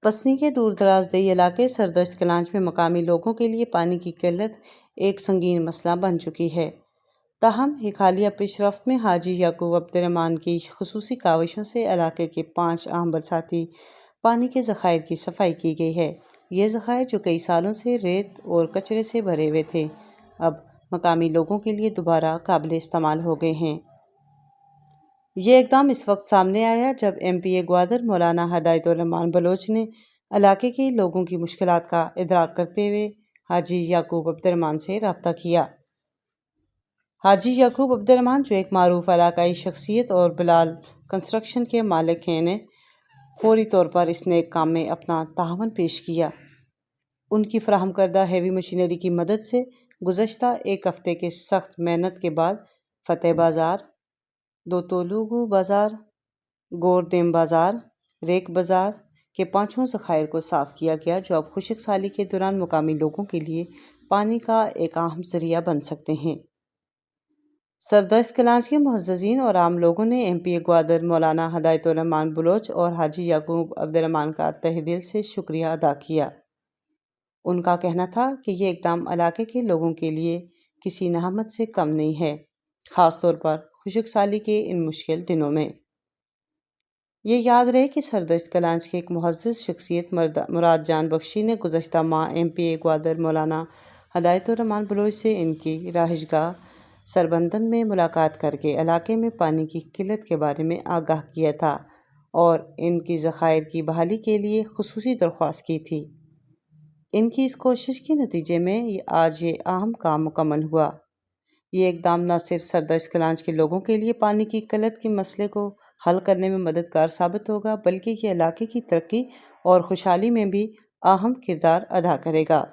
پسنی کے دور دراز دیہی علاقے سردشت کلانچ میں مقامی لوگوں کے لیے پانی کی قلت ایک سنگین مسئلہ بن چکی ہے۔ تاہم ایک حالیہ پیش رفت میں حاجی یعقوب عبدالرحمن کی خصوصی کاوشوں سے علاقے کے 5 اہم برساتی پانی کے ذخائر کی صفائی کی گئی ہے۔ یہ ذخائر جو کئی سالوں سے ریت اور کچرے سے بھرے ہوئے تھے، اب مقامی لوگوں کے لیے دوبارہ قابل استعمال ہو گئے ہیں۔ یہ اقدام اس وقت سامنے آیا جب ایم پی اے گوادر مولانا ہدایت الرحمن بلوچ نے علاقے کے لوگوں کی مشکلات کا ادراک کرتے ہوئے حاجی یعقوب عبدالرحمن سے رابطہ کیا۔ حاجی یعقوب عبدالرحمن، جو ایک معروف علاقائی شخصیت اور بلال کنسٹرکشن کے مالک ہیں، نے فوری طور پر اس نیک کام میں اپنا تعاون پیش کیا۔ ان کی فراہم کردہ ہیوی مشینری کی مدد سے گزشتہ ایک ہفتے کے سخت محنت کے بعد فتح بازار، دوتولوگو بازار، گوردیم بازار، ریک بازار کے 5 ذخائر کو صاف کیا گیا، جو اب خشک سالی کے دوران مقامی لوگوں کے لیے پانی کا ایک اہم ذریعہ بن سکتے ہیں۔ سردشت کلانچ کے معززین اور عام لوگوں نے ایم پی اے گوادر مولانا ہدایت الرحمن بلوچ اور حاجی یعقوب عبدالرحمن کا تہہ دل سے شکریہ ادا کیا۔ ان کا کہنا تھا کہ یہ اقدام علاقے کے لوگوں کے لیے کسی نعمت سے کم نہیں ہے، خاص طور پر خشک سالی کے ان مشکل دنوں میں۔ یہ یاد رہے کہ سردشت کلانچ کے ایک معزز شخصیت مراد جان بخشی نے گزشتہ ماہ ایم پی اے گوادر مولانا ہدایت الرحمن بلوچ سے ان کی رہائش گاہ سربندن میں ملاقات کر کے علاقے میں پانی کی قلت کے بارے میں آگاہ کیا تھا اور ان کی ذخائر کی بحالی کے لیے خصوصی درخواست کی تھی۔ ان کی اس کوشش کے نتیجے میں آج یہ اہم کام مکمل ہوا۔ یہ اقدام نہ صرف سردشت کلانچ کے لوگوں کے لیے پانی کی قلت کے مسئلے کو حل کرنے میں مددگار ثابت ہوگا، بلکہ یہ علاقے کی ترقی اور خوشحالی میں بھی اہم کردار ادا کرے گا۔